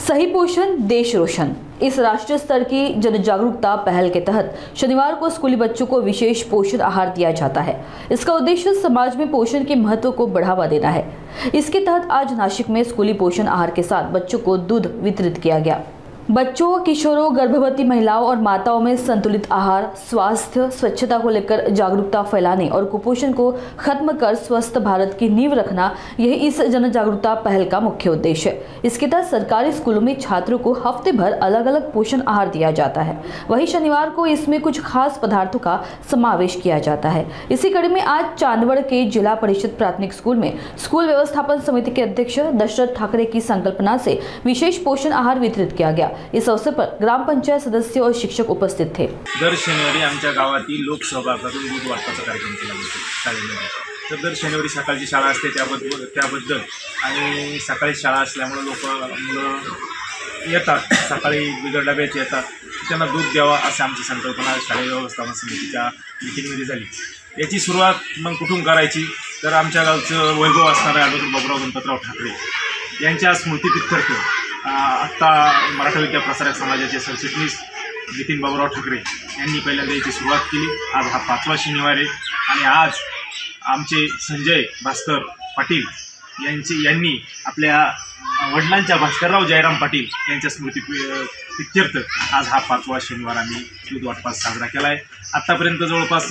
सही पोषण देश रोशन। इस राष्ट्रीय स्तर की जन जागरूकता पहल के तहत शनिवार को स्कूली बच्चों को विशेष पोषण आहार दिया जाता है। इसका उद्देश्य समाज में पोषण के महत्व को बढ़ावा देना है। इसके तहत आज नासिक में स्कूली पोषण आहार के साथ बच्चों को दूध वितरित किया गया। बच्चों, किशोरों, गर्भवती महिलाओं और माताओं में संतुलित आहार, स्वास्थ्य, स्वच्छता को लेकर जागरूकता फैलाने और कुपोषण को खत्म कर स्वस्थ भारत की नींव रखना, यही इस जन जागरूकता पहल का मुख्य उद्देश्य है। इसके तहत सरकारी स्कूलों में छात्रों को हफ्ते भर अलग अलग पोषण आहार दिया जाता है। वहीं शनिवार को इसमें कुछ खास पदार्थों का समावेश किया जाता है। इसी कड़ी में आज चांदवड़ के जिला परिषद प्राथमिक स्कूल में स्कूल व्यवस्थापन समिति के अध्यक्ष दशरथ ठाकरे की संकल्पना से विशेष पोषण आहार वितरित किया गया। इस अवसर पर ग्राम पंचायत सदस्य और शिक्षक उपस्थित थे। दर शनिवारी आमच्या गावातील लोकसहभागातून दूध वाटपाचा कार्यक्रम केला जातो शाळेमध्ये। तर दर शनिवारी सकाळची शाळा असते त्याबद्दल आणि सकाळी शाळा असल्यामुळे मुलं येतात, सकाळी बिगर डब्याचे येतात, त्यांना दूध द्यावा अशी आमची संकल्पना शालेय व्यवस्थापन समितीच्या मीटिंगमध्ये झाली। याची सुरुवात मग कुठून करायची तर आमच्या गावचं वैभव असणारे ॲडव्होकेट बाबूराव गणपतराव ठाकरे यांच्या स्मृतिप्रीत्यर्थ आत्ता मराठा विद्या प्रसारक समाजाचे सरचिटणीस नितीन बाबूराव ठाकरे यांनी पहिल्यांदा याची सुरुवात केली। आज हा 5वा शनिवार आहे आणि आज आमचे संजय भास्कर पाटील यांनी आपल्या वडिलांच्या भास्करराव जयराम पाटील यांच्या स्मृतिप्रीत्यर्थ आज हा 5वा शनिवार आम्ही दूध वाटपा साजरा केला आहे। आत्तापर्यंत जवळपास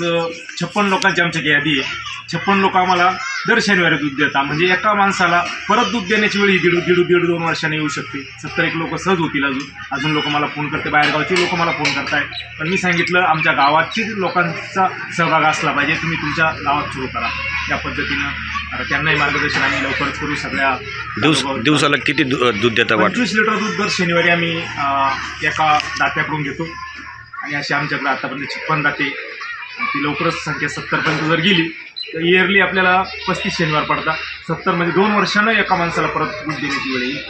56 लोकांची आमची यादी आहे। 56 लोक आम्हाला दर शनिवारी दूध देतात, म्हणजे एका माणसाला परत दूध देण्याची वेळ ही दीड 2 वर्षांनी येऊ शकते। 70 लोक सहज होतील। अजून लोक मला फोन करते, बाहेरगावची लोक मला फोन करताय, पण मी सांगितलं आमच्या गावाची लोकांचा सहभाग असला पाहिजे, तुम्ही तुमच्या गावात सुरू करा या पद्धतीनं त्यांनाही मार्गदर्शन आम्ही लवकरच करू। सगळ्या दिवसाला किती दूध देता? 25 लिटर दूध दर शनिवारी आम्ही एका दात्याकडून घेतो आणि अशी आमच्याकडे आतापर्यंत 56 दाते, ती लवकरच संख्या 70पर्यंत जर गेली तर इयरली आपल्याला 35 शनिवार पडतात। 70 म्हणजे 2 वर्षानं एका माणसाला परत दूध देण्याची वेळ येईल,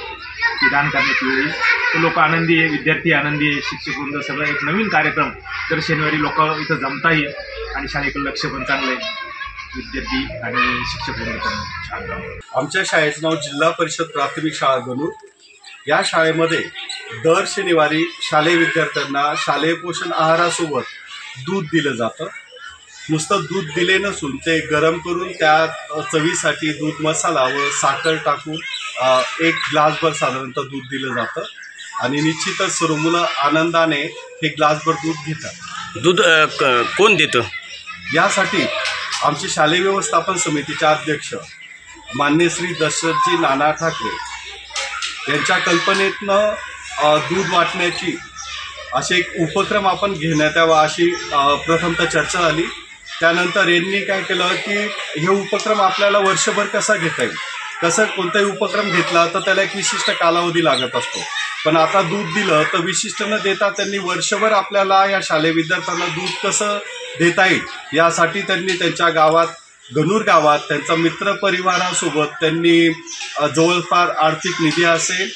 ती दान करण्याची वेळ येईल। तर लोक आनंदी आहे, विद्यार्थी आनंदी आहे, शिक्षक वृंद सगळं एक नवीन कार्यक्रम दर शनिवारी लोक इथं जमता येईल आणि शाळेकडे लक्ष पण चांगलं आहे। विद्यार्थी आणि शिक्षक वृंद पण छान काम। आमच्या शाळेचं नाव जिल्हा परिषद प्राथमिक शाळा गणूर। या शाळेमध्ये दर शनिवारी शालेय विद्यार्थ्यांना शालेय पोषण आहारासोबत दूध दिलं जातं। नुसतं दूध दिले नसून ते गरम करून त्यात चवीसाठी दूध मसाला व साखर टाकून 1 ग्लासभर साधारणतः दूध दिलं जातं आणि निश्चितच सर्व मुलं आनंदाने हे ग्लासभर दूध घेतात। दूध कोण देतं? यासाठी आमचे शालेय व्यवस्थापन समितीचे अध्यक्ष मान्य श्री दशरथजी नाना ठाकरे यांच्या कल्पनेतनं दूध वाटण्याची असे एक उपक्रम आपण घेण्यात यावा अशी प्रथमतः चर्चा झाली। त्यानंतर यांनी काय केलं की हे उपक्रम आपल्याला वर्षभर कसा घेता येईल, कोणताही उपक्रम घेतला तर त्याला एक विशिष्ट कालावधी लागत असतो, पण आता दूध दिलं तर विशिष्ट न देता त्यांनी वर्षभर आपल्याला या शालेय विद्यार्थ्यांना दूध कसं देता येईल यासाठी त्यांनी त्यांच्या गावात गणूर गावात त्यांचा मित्रपरिवारासोबत त्यांनी जवळपास आर्थिक निधी असेल,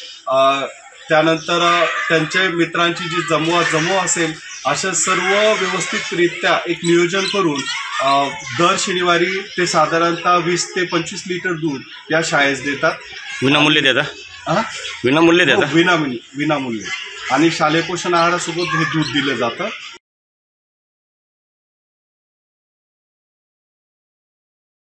त्यानंतर त्यांच्या मित्रांची जी जमव असेल, अशा सर्व व्यवस्थितरित्या एक नियोजन करून दर शनिवारी ते साधारणतः 20 ते 25 लिटर दूध या शाळेस देतात। विनामूल्य देता? विनामूल्य देता? विनामूल्य आणि शालेय पोषण आहारासोबत हे दूध दिलं जातं।